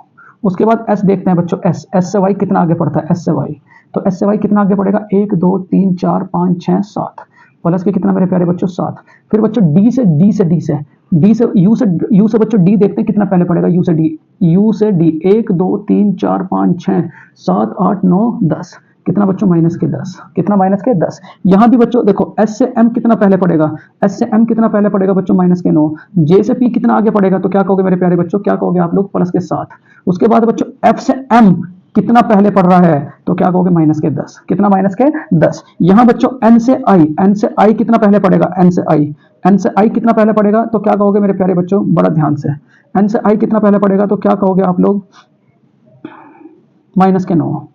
उसके बाद एस देखते हैं बच्चों, एस, एस से वाई कितना आगे पड़ता है, एस से वाई, तो एस से वाई कितना आगे पड़ेगा 1 2 3 4 5 6 7, प्लस के कितना मेरे प्यारे बच्चों 7। फिर बच्चों डी से डी से डी से डी से यू से बच्चों डी देखते हैं कितना पहले पड़ेगा, यू से डी, यू से डी 1 2 3 4 5 6 7 8 9 10, कितना बच्चों माइनस के 10, कितना माइनस के 10। यहां भी बच्चों देखो एस से एम कितना पहले पड़ेगा, एस से एम कितना पहले पड़ेगा बच्चों माइनस के 9, जे से पी कितना आगे पड़ेगा, तो क्या कहोगे मेरे प्यारे बच्चों, क्या कहोगे आप लोग, प्लस के 7। उसके बाद बच्चों एफ से एम कितना पहले पड़ रहा है, तो क्या कहोगे माइनस के 10, कितना माइनस के 10। यहां बच्चों एन से आई, एन से आई कितना पहले पड़ेगा, एन से आई, एन से आई कितना पहले पड़ेगा, तो क्या कहोगे मेरे प्यारे बच्चों, बड़ा ध्यान से, एन से आई कितना पहले पड़ेगा, तो क्या कहोगे आप लोग, माइनस के 9।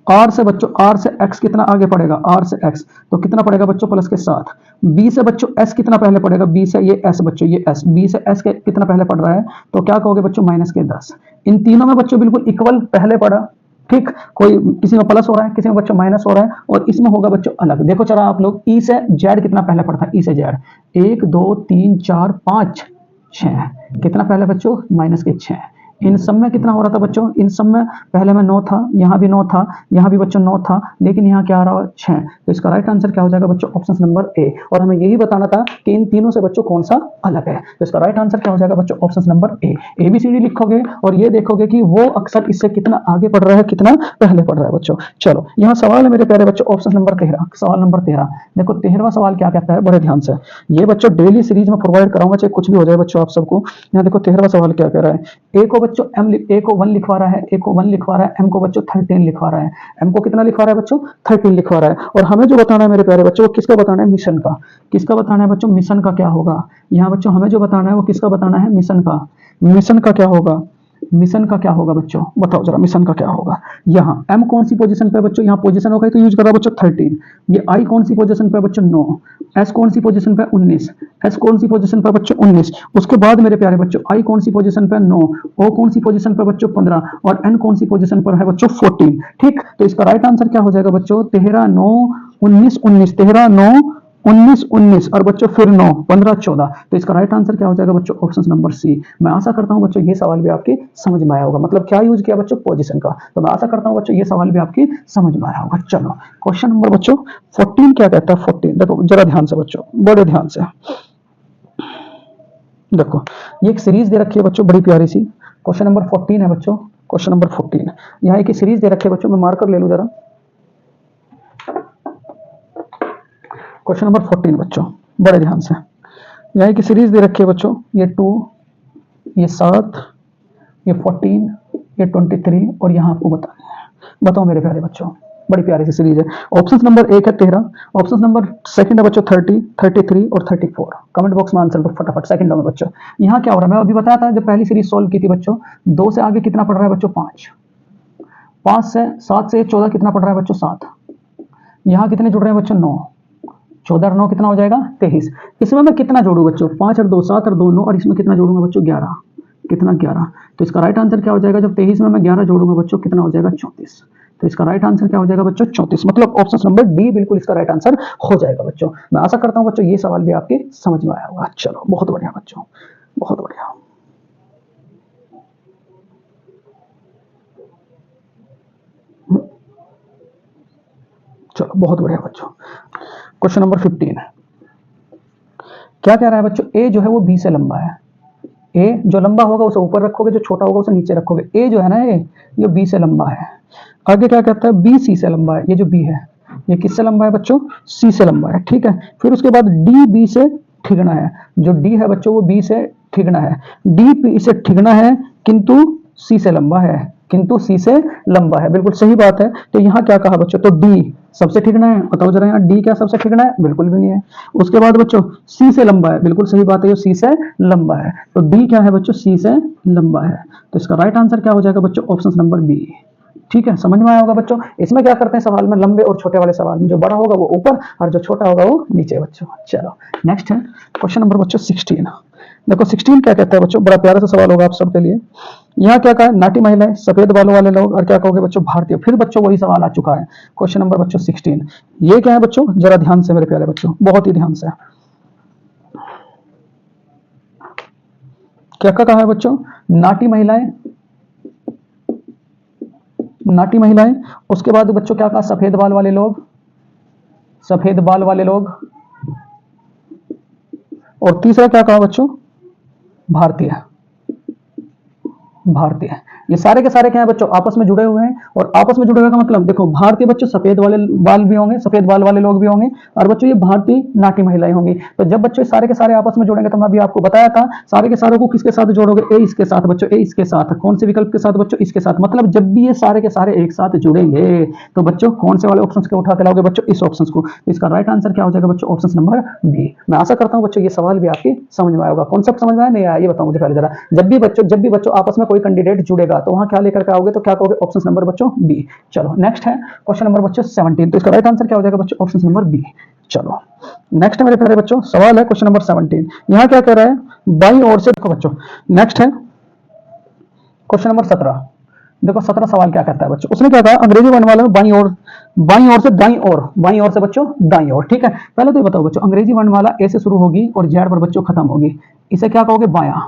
आर से बच्चों, आर से एक्स कितना आगे पड़ेगा, आर से एक्स, तो कितना पड़ेगा बच्चों, प्लस के 7। बी से बच्चों एस कितना पहले पड़ेगा, बी से ये एस बच्चों, ये एस, बी से एस के कितना पहले पड़ रहा है, तो क्या कहोगे बच्चों, माइनस के 10। इन तीनों में बच्चों बिल्कुल इक्वल पहले पड़ा, ठीक, कोई किसी में प्लस हो रहा है, किसी में बच्चों माइनस हो रहा है, और इसमें होगा बच्चों अलग। देखो चला आप लोग, ई से जेड कितना पहले पड़ता है, ई से जेड 1 2 3 4 5 6, कितना पहले बच्चों, माइनस के 6। इन सब में कितना हो रहा था बच्चों, इन सब में पहले में 9 था, यहाँ भी 9 था, यहाँ भी बच्चों 9 था, लेकिन यहाँ क्या आ रहा है 6। तो इसका राइट आंसर क्या हो जाएगा बच्चों, ऑप्शन नंबर ए। और हमें यही बताना था कि इन तीनों से बच्चों कौन सा अलग है, तो इसका राइट आंसर क्या हो जाएगा बच्चों, ऑप्शन नंबर ए। एबीसीडी लिखोगे और ये देखोगे कि वो अक्सर इससे कितना आगे पढ़ रहा है, कितना पहले पढ़ रहा है बच्चों। चलो यहाँ सवाल है मेरे प्यारे बच्चों, ऑप्शन नंबर 13, सवाल नंबर 13। देखो 13वां सवाल क्या कहता है, बड़े ध्यान से, ये बच्चों डेली सीरीज में प्रोवाइड कराऊंगा, चाहे कुछ भी हो जाए बच्चों आप सबको। यहाँ देखो 13वां सवाल क्या कह रहा है, ए को बच्चों एम, ए को 1 लिखवा रहा है, ए को 1 लिखवा रहा है, एम को बच्चों 13 लिखवा रहा है, एम को कितना लिखवा रहा है बच्चों, 13 लिखवा रहा है। और हमें जो बताना है मेरे प्यारे बच्चों, वो किसका बताना है, मिशन का। किसका बताना है बच्चों, मिशन का क्या होगा। यहाँ बच्चों हमें जो बताना है वो किसका बताना है, मिशन का। मिशन का क्या होगा, मिशन का क्या होगा बच्चों, बताओ जरा, मिशन का क्या होगा। यहाँ m कौन सी पोजीशन पे बच्चों, यहाँ पोजीशन होगा तो यूज कर रहा है बच्चों 13। ये i कौन सी पोजीशन पे बच्चों 9, s कौन सी पोजीशन पे 19, s कौन सी पोजीशन पे बच्चों 19। उसके बाद मेरे प्यारे बच्चों i कौन सी पोजीशन पे 9, o कौन सी पोजीशन पे बच्चों 15 और n कौन सी पोजीशन पर है बच्चों 14। ठीक, तो इसका राइट आंसर क्या हो जाएगा बच्चों, 13 9 19 19, 13 9 19 19 और बच्चों फिर 9 15 14। तो इसका राइट आंसर क्या हो जाएगा बच्चों, ऑप्शन नंबर सी। मैं आशा करता हूं बच्चों ये सवाल भी आपकी समझ में आया होगा, मतलब क्या यूज किया बच्चों, पोजीशन का। तो मैं आशा करता हूं बच्चों ये सवाल भी आपकी समझ में आया होगा। चलो क्वेश्चन नंबर बच्चों 14 क्या कहता है, 14 देखो जरा ध्यान से बच्चों, बड़े ध्यान से देखो, ये एक सीरीज दे रखी है बच्चों बड़ी प्यारी सी। क्वेश्चन नंबर 14 है बच्चों, क्वेश्चन नंबर 14। यहाँ एक सीरीज दे रखी है बच्चों, मैं मार्कर ले लूं जरा। क्वेश्चन नंबर 14 बच्चों, बड़े ध्यान से, यहाँ की सीरीज दे रखी है बच्चों, ये 2, ये 7, ये 14, ये 23 और यहाँ आपको बताना है। बताओ मेरे प्यारे बच्चों, बड़ी प्यारी सी सीरीज है। ऑप्शन नंबर 1 है 13, ऑप्शन नंबर 2 है बच्चों 30, 33 और 34। कमेंट बॉक्स में आंसर दो फटाफट सेकंडों में बच्चों। यहाँ क्या हो रहा है, मैं अभी बताया था जब पहली सीरीज सोल्व की थी बच्चों, 2 से आगे कितना पड़ रहा है बच्चों 5, 5 से 7 से 14 कितना पड़ रहा है बच्चों 7, यहाँ कितने जुड़ रहे हैं बच्चों 9, 14 और 9 कितना हो जाएगा 23। इसमें मैं कितना जोड़ू बच्चों, 5 और 2 7 और 2 9 और इसमें कितना जोड़ूंगा बच्चों 11, कितना 11। तो इसका राइट आंसर क्या हो जाएगा, जब 23 में मैं 11 जोड़ूंगा बच्चों कितना हो जाएगा 34। तो इसका राइट आंसर क्या हो जाएगा बच्चों 34, मतलब ऑप्शन नंबर डी बिल्कुल इसका राइट आंसर हो जाएगा बच्चों। मैं आशा करता हूं बच्चों ये सवाल भी आपके समझ में आया होगा। चलो बहुत बढ़िया बच्चों, बहुत बढ़िया। चलो बहुत बढ़िया बच्चों। क्वेश्चन नंबर 15 क्या कह रहा है बच्चों, ए जो है वो बी से लंबा है। ए जो लंबा होगा उसे ऊपर रखोगे, जो छोटा होगा उसे नीचे रखोगे। ए जो है ना ये बी से लंबा है। आगे क्या कहता है, बी सी से लंबा है। ये जो बी है ये किससे लंबा है बच्चों, सी से लंबा है। ठीक है, फिर उसके बाद डी बी से ठिगना है। जो डी है बच्चों वो बी से ठिगना है, डी बी से ठिगना है किंतु सी से लंबा है, किंतु सी से लंबा है। बिल्कुल सही बात है। तो यहाँ क्या कहा बच्चों, तो डी सबसे ठिगना है। बताओ जरा यहाँ डी क्या सबसे ठिगना है, बिल्कुल भी नहीं है। उसके बाद बच्चों सी से लंबा है, बिल्कुल सही बात है, ये सी से लंबा है। तो डी क्या है बच्चों, सी से लंबा है। तो इसका राइट आंसर क्या हो जाएगा बच्चों, ऑप्शन नंबर बी। ठीक है, समझ में आया होगा बच्चों। इसमें क्या करते हैं सवाल में, लंबे और छोटे वाले सवाल में जो बड़ा होगा वो ऊपर और जो छोटा होगा वो नीचे बच्चों। चलो नेक्स्ट है क्वेश्चन नंबर बच्चों 16। देखो 16 क्या कहता है बच्चों, बड़ा प्यारा सा सवाल होगा आप सबके लिए। यहाँ क्या कहा, नाटी महिलाएं, सफेद बालों वाले लोग, और क्या कहोगे बच्चों, भारतीय। फिर बच्चों वही सवाल आ चुका है, क्वेश्चन नंबर बच्चों 16। ये क्या है बच्चों, जरा ध्यान से मेरे प्यारे बच्चों, बहुत ही ध्यान से। क्या कहा है बच्चों, नाटी महिलाएं, नाटी महिलाएं, उसके बाद बच्चों क्या कहा, सफेद बाल वाले लोग, सफेद बाल वाले लोग, और तीसरा क्या कहा बच्चों, भारतीय, भारतीय। ये सारे के सारे क्या है बच्चों, आपस में जुड़े हुए हैं। और आपस में जुड़े हुए का मतलब देखो, भारतीय बच्चों सफेद वाले बाल भी होंगे, सफेद बाल वाले लोग भी होंगे, और बच्चों ये भारतीय नाटी महिलाएं होंगी। तो जब बच्चों सारे के सारे आपस में जुड़ेंगे, तो मैं अभी आपको बताया था, सारे के सारों को किसके साथ जोड़ोगे, ए इसके साथ बच्चों, ए इसके साथ, कौन से विकल्प के साथ बच्चों, इसके साथ। मतलब जब भी ये सारे के सारे एक साथ जुड़ेंगे तो बच्चों कौन से वाले ऑप्शन के उठा के लाओगे बच्चों, इस ऑप्शन को। इसका राइट आंसर क्या हो जाएगा बच्चों, ऑप्शन नंबर बी। मैं आशा करता हूं बच्चों ये सवाल भी आपकी समझ में आएगा। कॉन्सेप्ट समझ में आया नहीं आया, ये बताओ मुझे पहले जरा। जब भी बच्चों आपस में कोई कैंडिडेट जुड़ेगा तो वहां क्या लेकर के आओगे, तो क्या कहोगे, ऑप्शन नंबर बच्चों बी। चलो नेक्स्ट है क्वेश्चन नंबर बच्चों 17। तो इसका राइट आंसर क्या हो जाएगा बच्चों, ऑप्शन नंबर बी। चलो नेक्स्ट मेरे प्यारे बच्चों सवाल है क्वेश्चन नंबर 17। यहां क्या कह रहा है, बाईं ओर से, देखो बच्चों नेक्स्ट है क्वेश्चन नंबर 17। देखो 17 सवाल क्या कहता है बच्चों, उसने क्या कहा, अंग्रेजी वर्णमाला में बाईं ओर, बाईं ओर से दाईं ओर, बाईं ओर से बच्चों दाईं ओर। ठीक है, पहले तो ये बताओ बच्चों, अंग्रेजी वर्णमाला ए से शुरू होगी और जेड पर बच्चों खत्म होगी, इसे क्या कहोगे, बायां।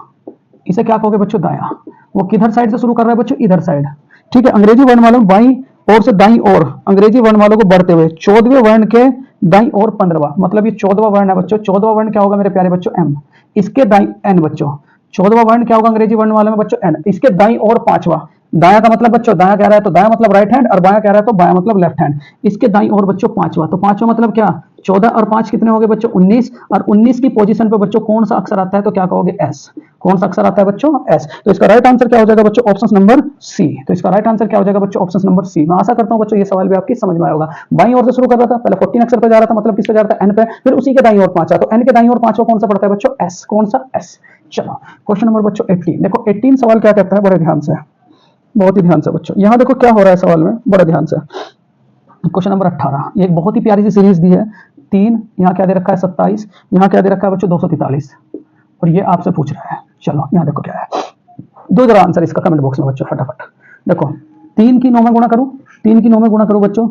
इसे क्या कहोगे बच्चों, दायां। वो किधर साइड से शुरू कर रहा है बच्चों, इधर साइड। ठीक है, अंग्रेजी वर्णमाला में बाईं ओर से दाईं ओर, अंग्रेजी वर्णमाला को बढ़ते हुए 14वें वर्ण के दाईं ओर 15वां, मतलब ये 14वां वर्ण है बच्चों। 14वां वर्ण क्या होगा मेरे प्यारे बच्चों, एम। इसके दाईं एन बच्चों, 14वां वर्ण क्या होगा अंग्रेजी वर्णमाला में बच्चों, एन। इसके दाईं ओर 5वां, दाया का मतलब बच्चों, दाया कह रहा है तो दाया मतलब राइट हैंड, और बाया कह रहा है तो बाया मतलब लेफ्ट हैंड। इसके दाईं ओर बच्चों 5वां, तो 5वां मतलब क्या, 14 और 5 कितने हो गए बच्चों, 19। और 19 की पोजीशन पे बच्चों कौन सा अक्षर आता है, तो क्या कहोगे, एस। कौन सा अक्षर आता है बच्चों, एस। तो इसका राइट आंसर क्या हो जाएगा बच्चों, ऑप्शन नंबर सी। तो इसका राइट आंसर क्या हो जाएगा बच्चों, ऑप्शन नंबर सी। मैं आशा करता हूं बच्चों ये सवाल भी आपकी समझ में आया होगा। बाईं ओर से शुरू कर रहा था, पहले 14 अक्षर पे जा रहा था, मतलब किस पे जा रहा था, एन पे, फिर उसी के दाईं ओर 5, तो एन के दाईं ओर 5 कौन सा पड़ता है बच्चों, एस। कौन सा, एस। चलो क्वेश्चन नंबर बच्चों 18। देखो 18 सवाल क्या कहता है, बड़े ध्यान से, बहुत ही ध्यान से बच्चों। यहां देखो क्या हो रहा है सवाल में, बड़े ध्यान से। क्वेश्चन नंबर 18, ये एक बहुत ही प्यारी सी सीरीज दी है, 3, यहाँ क्या दे रखा है 27, यहाँ क्या दे रखा है बच्चों 243, और ये आपसे पूछ रहा है। चलो यहाँ देखो क्या है, दो जरा आंसर इसका कमेंट बॉक्स में बच्चों फटाफट। देखो 3 की 9 में गुणा करूं, 3 की 9 में गुणा करूं बच्चों,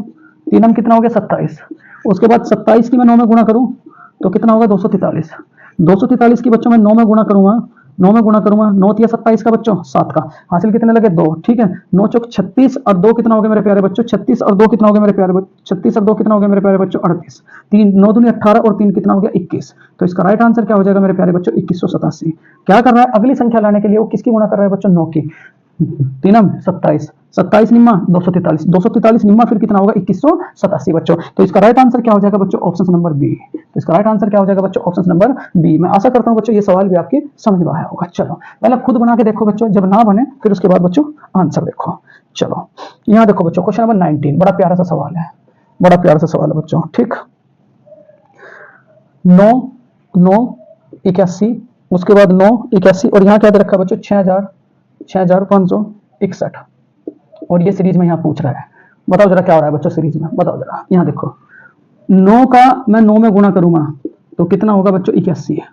3 हम कितना हो गया 27। उसके बाद 27 की मैं 9 में गुणा करूं तो कितना होगा 243। 243 की बच्चों मैं 9 में गुणा करूंगा, 9 में गुणा करूंगा, 9 या 27 का बच्चों 7 का, हासिल कितने लगे 2। ठीक है, 9 चौक 36 और 2 कितना हो गया मेरे प्यारे बच्चों, 36 और 2 कितना हो गया मेरे प्यारे बच्चों, 36 और 2 कितना हो गया मेरे प्यारे बच्चों 38। 3 9 दूनी 18 और 3 कितना हो गया 21। तो इसका राइट आंसर क्या हो जाएगा मेरे प्यारे बच्चों, 2187। क्या कर रहा है, अगली संख्या लाने के लिए वो किसकी गुणा कर रहा है बच्चों, 9 की। 3 27, 27 निम्मा 243, 243 निम्मा फिर कितना होगा 2187 बच्चों। तो इसका राइट आंसर क्या हो जाएगा बच्चों, ऑप्शन नंबर बी। तो इसका राइट आंसर क्या हो जाएगा बच्चों, ऑप्शन नंबर बी। मैं आशा करता हूं बच्चों ये सवाल भी आपके समझ में आया होगा। चलो पहले खुद बना के देखो बच्चों, जब ना बने फिर उसके बाद बच्चों आंसर देखो। चलो यहां देखो बच्चों क्वेश्चन नंबर 19, बड़ा प्यारा सा सवाल है, बड़ा प्यारा सा सवाल है बच्चों। ठीक, 9 9 81, उसके बाद 9 81, और यहाँ क्या दे रखा है बच्चों 6561, और ये सीरीज में यहाँ पूछ रहा है। बताओ जरा क्या हो रहा है बच्चों सीरीज में, बताओ जरा। यहाँ देखो 9 का मैं 9 में गुणा करूंगा तो कितना होगा बच्चों 81 है।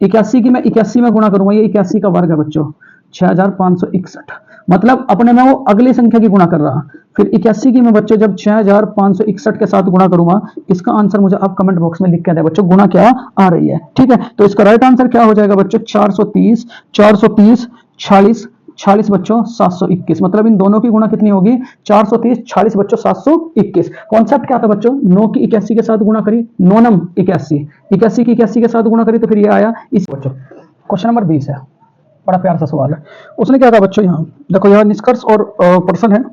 81 की मैं 81 में गुणा करूंगा, ये 81 का वर्ग है बच्चों 6561, मतलब अपने में वो अगली संख्या की गुणा कर रहा। फिर 81 की मैं बच्चों जब 6561 के साथ गुणा करूंगा, इसका आंसर मुझे आप कमेंट बॉक्स में लिख के दें बच्चों, गुणा क्या आ रही है। ठीक है, तो इसका राइट आंसर क्या हो जाएगा बच्चों 430 430 46 46 बच्चों 721, मतलब इन दोनों की गुणा कितनी होगी 430 46 बच्चों 721। कॉन्सेप्ट क्या था बच्चों, 9 की 81 के साथ गुणा करी, 9 नम 81, 81 की 81 के साथ गुणा करी तो फिर ये आया इस बच्चों। क्वेश्चन नंबर 20 है, बड़ा प्यारा सा सवाल है। उसने क्या कहा बच्चों, यहाँ देखो, यहाँ निष्कर्ष और प्रश्न है,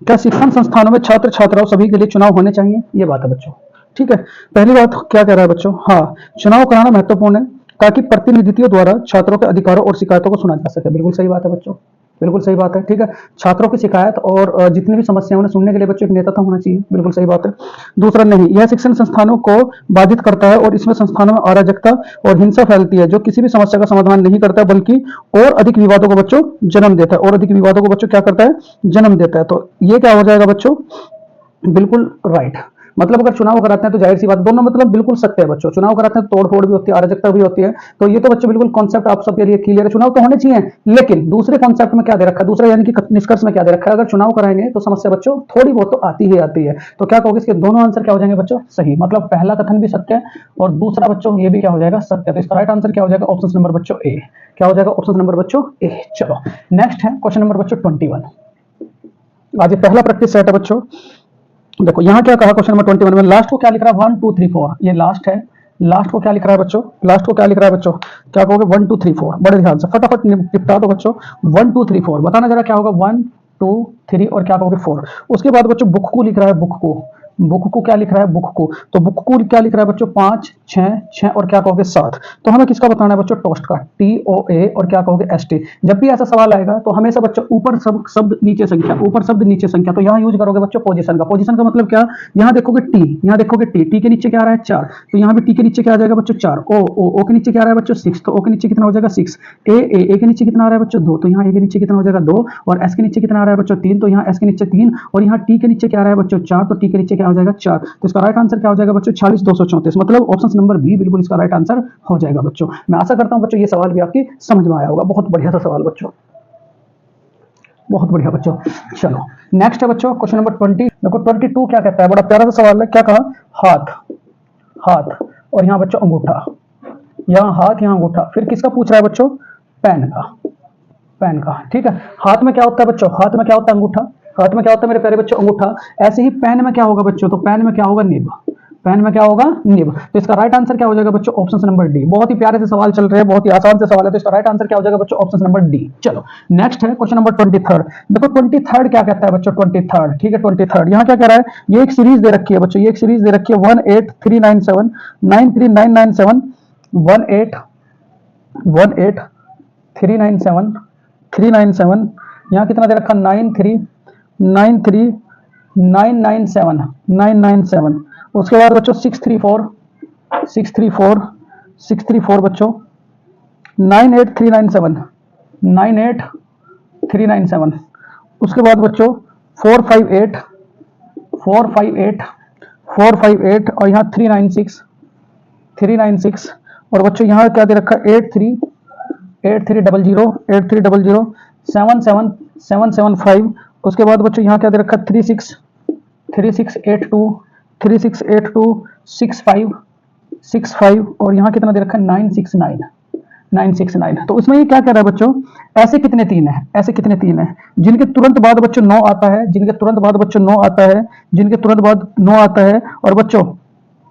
क्या शिक्षण संस्थानों में छात्र छात्राओं सभी के लिए चुनाव होने चाहिए, ये बात है बच्चों। ठीक है, पहली बात क्या कह रहा है बच्चों, हाँ चुनाव कराना महत्वपूर्ण है ताकि प्रतिनिधियों द्वारा छात्रों के अधिकारों और शिकायतों को सुना जा सके। बिल्कुल सही बात है बच्चों, बिल्कुल सही बात है, ठीक है। छात्रों की शिकायत और जितनी भी समस्या उन्हें सुनने के लिए बच्चों एक नेता तो होना चाहिए, बिल्कुल सही बात है। दूसरा, नहीं, यह शिक्षण संस्थानों को बाधित करता है और इसमें संस्थानों में अराजकता और हिंसा फैलती है, जो किसी भी समस्या का समाधान नहीं करता बल्कि और अधिक विवादों को बच्चों जन्म देता है, और अधिक विवादों को बच्चों क्या करता है, जन्म देता है। तो ये क्या हो जाएगा बच्चों, बिल्कुल राइट। मतलब अगर चुनाव कराते हैं तो जाहिर सी बात, दोनों मतलब बिल्कुल सत्य है बच्चों। चुनाव कराते हैं तो तोड़ फोड़ भी होती है, अराजकता भी होती है। तो ये तो बच्चों बिल्कुल कॉन्सेप्ट आप सबके लिए क्लियर है। चुनाव तो होने चाहिए, लेकिन दूसरे कॉन्सेप्ट में क्या दे रखा है, दूसरा यानी कि निष्कर्ष में क्या दे रखा है, अगर चुनाव कराएंगे तो समस्या बच्चों थोड़ी बहुत तो आती ही आती है। तो क्या कहोगे, इसके दोनों आंसर क्या हो जाएंगे बच्चों, सही। मतलब पहला कथन भी सत्य है और दूसरा बच्चों ये भी क्या हो जाएगा, सत्य। तो इसका राइट आंसर क्या हो जाएगा, ऑप्शन नंबर बच्चों ए। क्या हो जाएगा, ऑप्शन नंबर बच्चों ए। चलो नेक्स्ट है क्वेश्चन नंबर बच्चों 21। आज ये पहला प्रैक्टिस सेट है बच्चों। देखो यहाँ क्या कहा क्वेश्चन नंबर 21 में, लास्ट को क्या लिख रहा है, 1 2 3 4, ये लास्ट है। लास्ट को क्या लिख रहा है बच्चों, लास्ट को क्या लिख रहा है बच्चों, क्या कहोगे, 1 2 3 4। बड़े ध्यान से फटाफट निपटा दो बच्चों। 1 2 3 4 बताना जरा क्या होगा, 1 2 3 और क्या कहोगे 4। उसके बाद बच्चों बुक को लिख रहा है, बुक को, बुक को क्या लिख रहा है, बुक को। तो बुक को क्या लिख रहा है बच्चों, 5 6 6 और क्या कहोगे 7। तो हमें किसका बताना है बच्चों, टोस्ट का, TOA और क्या कहोगे ST। जब भी ऐसा सवाल आएगा तो हमेशा बच्चों ऊपर सब शब्द नीचे संख्या, ऊपर शब्द नीचे संख्या। तो यहाँ यूज करोगे बच्चों पोजीशन का। पोजीशन का मतलब क्या, यहाँ देखोगे T, यहाँ देखोगे T के नीचे क्या आ रहा है 4, तो यहाँ भी T के नीचे क्या आ जाएगा बच्चों 4। O के नीचे क्या आ रहा है बच्चों 6, तो O के नीचे कितना हो जाएगा 6। A के नीचे कितना आ रहा है बच्चों 2, तो यहाँ A के नीचे कितना हो जाएगा 2, और S के नीचे कितना आ रहा है बच्चों 3, तो यहाँ S के नीचे 3, और यहाँ T के नीचे क्या आ रहा है बच्चों 4, तो T के नीचे क्या हो जाएगा 4। तो इसका राइट आंसर क्या हो जाएगा बच्चों, 46 234। मतलब ऑप्शन नंबर बी बिल्कुल इसका राइट आंसर हो जाएगा बच्चों। मैं आशा करता हूं बच्चों ये सवाल भी आपकी समझ में आया होगा। बहुत बढ़िया था सवाल बच्चों, बहुत बढ़िया बच्चों। चलो नेक्स्ट है बच्चों क्वेश्चन नंबर 20। देखो 22 क्या कहता है, बड़ा प्यारा सा सवाल है। क्या कहा, हाथ, हाथ और यहाँ बच्चों अंगूठा, यहाँ हाथ यहाँ अंगूठा। फिर किसका पूछ रहा है बच्चों, पेन का, पेन का, ठीक है। हाथ में क्या होता है बच्चों, हाथ में क्या होता है अंगूठा, हाथ में क्या होता है मेरे प्यारे बच्चों अंगूठा। ऐसे ही पेन में क्या होगा बच्चों, तो पेन में क्या होगा, निब, पेन में क्या होगा, निब। तो इसका राइट आंसर क्या हो जाएगा बच्चों, ऑप्शन नंबर डी। बहुत ही प्यारे से सवाल चल रहे हैं, बहुत ही आसान से सवाल है, तो इसका राइट आंसर क्या हो जाएगा बच्चों, ऑप्शन नंबर डी। चलो नेक्स्ट है क्वेश्चन नंबर 23। देखो 23 क्या कहता है बच्चों, 23, ठीक है 23। यहाँ क्या कह रहा है, ये एक सीरीज दे रखी है बच्चों, ये एक सीरीज दे रखी है 18397 93997 18397 397। यहाँ कितना दे रखा, 93997। उसके बाद बच्चों 634 बच्चों 98397। उसके बाद बच्चों 458 और यहाँ 396। और बच्चों यहाँ क्या दे रखा, 8300 77775। उसके बाद बच्चों यहाँ क्या दे रखा, 3682 65 और यहाँ कितना दे रखा है 969। तो इसमें ये क्या कह रहा है बच्चों, ऐसे कितने तीन है, ऐसे कितने तीन है जिनके तुरंत बाद बच्चों 9 आता है, जिनके तुरंत बाद बच्चों 9 आता है, जिनके तुरंत बाद 9 आता है, और बच्चों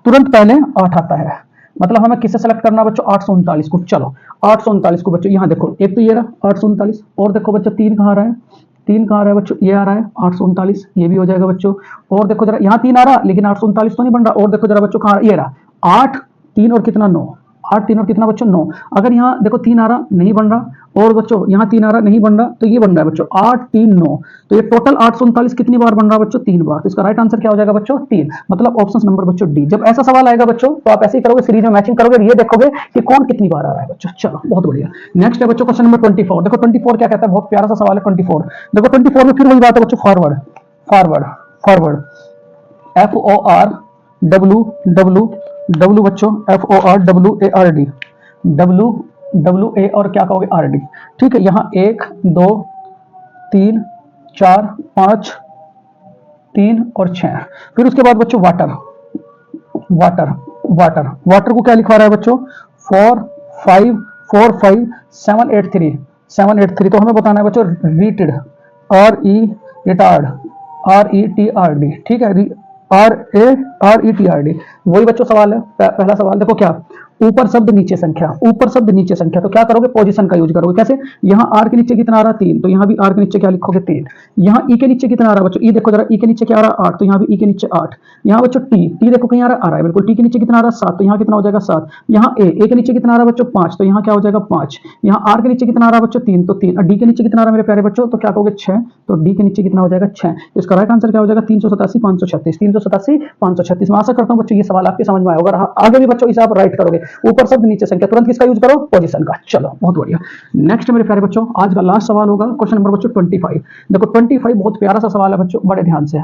तुरंत पहले 8 आता है। मतलब हमें किससे सेलेक्ट करना बच्चों, 839 को। चलो 839 को बच्चों, यहाँ देखो एक तो ये रहा 839, और देखो बच्चों 3 कहाँ रहा है, 3 कहाँ रहा है बच्चों, ये आ रहा है 839, ये भी हो जाएगा बच्चों। और देखो जरा यहाँ 3 आ रहा, लेकिन 839 तो नहीं बन रहा। और देखो जरा बच्चों कहाँ, ये रहा 8 3 और कितना 9, 8 3 और कितना बच्चों 9। अगर यहाँ देखो 3 आ रहा नहीं बन रहा, और बच्चों यहाँ 3 आ रहा नहीं बन रहा, तो ये बन रहा है बच्चों 8 3 9। तो ये टोटल 839 कितनी बार बन रहा है बच्चों, 3 बार। तो इसका राइट आंसर क्या हो जाएगा बच्चों, 3। मतलब ऑप्शन नंबर बच्चों डी। जब ऐसा सवाल आएगा बच्चों तो आप ऐसे ही करोगे, सीरीज में मैचिंग करोगे, ये देखोगे कि कौन कितनी बार आ रहा है बच्चों। चलो बहुत बढ़िया। नेक्स्ट है बच्चों क्वेश्चन नंबर 24। देखो 24 क्या कहता है, बहुत प्यारा सा सवाल है 24। देखो 24 में फिर वही बात है बच्चों, फॉरवर्ड, FORWD बच्चों, FORWARD, WA और क्या कहोगे RD, ठीक है। यहाँ 1 2 3 4 5 3 और 6। फिर उसके बाद बच्चों वाटर को क्या लिखवा रहा है बच्चों, 783। तो हमें बताना है बच्चों रीटेड, RETRD, ठीक है, RETRD। वही बच्चों सवाल है, पहला सवाल देखो क्या, ऊपर शब्द नीचे संख्या, ऊपर शब्द नीचे संख्या, तो क्या करोगे, पोजीशन का यूज करोगे। कैसे, यहाँ आर के नीचे कितना आ रहा 3, तो यहाँ भी आर के नीचे क्या लिखोगे 3। यहाँ ई के नीचे कितना आ रहा बच्चों, ई देखो जरा, ई के नीचे क्या आ रहा 8, तो यहाँ भी ई के नीचे 8। यहाँ बच्चों टी देखो कहीं आ रहा है बिल्कुल, टी के नीचे कितना आ रहा 7, तो यहाँ कितना हो जाएगा 7। यहाँ ए के नीचे कितना आ रहा है बच्चों 5, तो यहाँ क्या हो जाएगा 5। यहाँ आर के नीचे कितना आ रहा है बच्चों 3, तो 3। और डी के नीचे कितना आ रहा है मेरे प्यारे बच्चों, तो क्या कहोगे 6, तो डी के नीचे कितना हो जाएगा 6। तो इसका राइट आंसर क्या हो जाएगा 387 536, 387 536। मैं आशा करता हूं बच्चों ये सवाल आपके समझ में आएगा। अगर आगे भी बच्चों इसे आप राइट करोगे, ऊपर शब्द नीचे संख्या, तुरंत किसका यूज करो, पोजीशन का। चलो बहुत बढ़िया। नेक्स्ट मेरे प्यारे बच्चों आज का लास्ट सवाल होगा क्वेश्चन नंबर बच्चों 25। देखो 25 बहुत प्यारा सा सवाल है बच्चों, बड़े ध्यान से।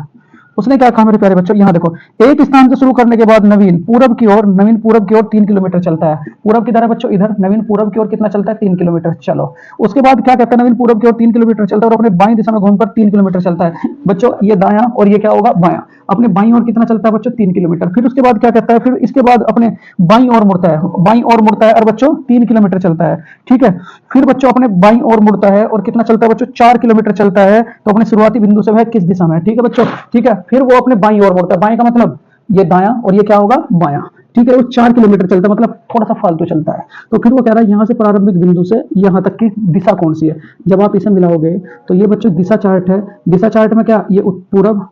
उसने क्या कहा मेरे प्यारे बच्चों, यहाँ देखो, एक स्थान से शुरू करने के बाद नवीन पूरब की ओर 3 किलोमीटर चलता है। पूरब किधर है बच्चों, इधर। नवीन पूरब की ओर कितना चलता है 3 किलोमीटर। चलो उसके बाद क्या कहता है, नवीन पूरब की ओर 3 किलोमीटर चलता है और अपने बाईं दिशा में घूमकर 3 किलोमीटर चलता है। बच्चों ये दायां और ये क्या होगा बायां। अपने बाईं ओर कितना चलता है बच्चों 3 किलोमीटर। फिर उसके बाद क्या कहता है, फिर इसके बाद अपने बाईं ओर मुड़ता है, बाईं ओर मुड़ता है और बच्चों 3 किलोमीटर चलता है। ठीक है, फिर बच्चों अपने बाईं ओर मुड़ता है और कितना चलता है बच्चों 4 किलोमीटर चलता है। तो अपने शुरुआती बिंदु से वह किस दिशा में है। ठीक है बच्चों, ठीक है, फिर वो अपने बाईं ओर मुड़ता है। बाएं का मतलब ये दायां और ये क्या होगा बायां। ठीक है, वो 4 किलोमीटर चलता है, मतलब थोड़ा सा फालतू चलता है। तो फिर वो कह रहा है यहाँ से प्रारंभिक बिंदु से यहाँ तक की दिशा कौन सी है। जब आप इसे मिलाओगे तो ये बच्चों दिशा चार्ट है। दिशा चार्ट में क्या, ये पूरब,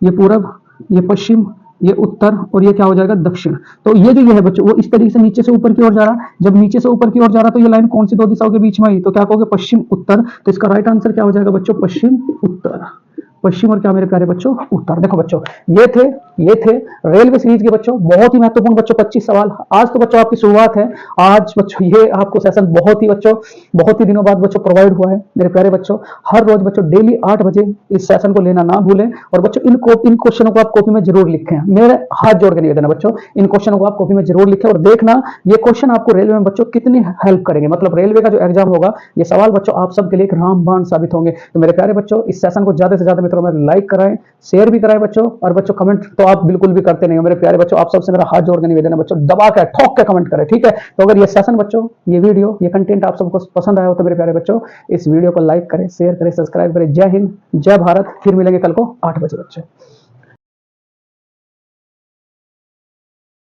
ये पूरब, ये पश्चिम, ये उत्तर और ये क्या हो जाएगा दक्षिण। तो ये जो ये है बच्चों वो इस तरीके से नीचे से ऊपर की ओर जा रहा है। जब नीचे से ऊपर की ओर जा रहा है तो ये लाइन कौन सी दो दिशाओं के बीच में आई, तो क्या कहोगे पश्चिम उत्तर। तो इसका राइट आंसर क्या हो जाएगा बच्चों, पश्चिम उत्तर। पश्चिम और क्या मेरे प्यारे बच्चों उत्तर। देखो बच्चों ये थे रेलवे सीरीज के बच्चों बहुत ही महत्वपूर्ण बच्चों 25 सवाल। आज तो बच्चों आपकी शुरुआत है। आज बच्चों ये आपको सेशन बहुत ही दिनों बाद बच्चों प्रोवाइड हुआ है मेरे प्यारे बच्चों। हर रोज बच्चों डेली 8 बजे इस सेशन को लेना ना भूलें। और बच्चों इन क्वेश्चनों को आप कॉपी में जरूर लिखें। मेरे हाथ जोड़ के निवेदन है बच्चों, इन क्वेश्चनों को आप कॉपी में जरूर लिखें और देखना ये क्वेश्चन आपको रेलवे में बच्चों कितनी हेल्प करेंगे। मतलब रेलवे का जो एग्जाम होगा ये सवाल बच्चों आप सबके लिए एक रामबाण साबित होंगे। तो मेरे प्यारे बच्चों इस सेशन को ज्यादा से ज्यादा मित्रों में लाइक कराएं, शेयर भी कराएं बच्चों। और बच्चों कमेंट तो आप बिल्कुल भी करते नहीं हो मेरे प्यारे बच्चों। आप सबसे मेरा हाथ जोड़ के निवेदन है बच्चों, दबा के ठोक के कमेंट करें। ठीक है, तो अगर ये सेशन बच्चों, ये वीडियो, ये कंटेंट आप सबको पसंद आया हो तो मेरे प्यारे बच्चों इस वीडियो को लाइक करें, शेयर करें, सब्सक्राइब करें। जय हिंद, जय भारत। फिर मिलेंगे कल को 8 बजे बच्चों।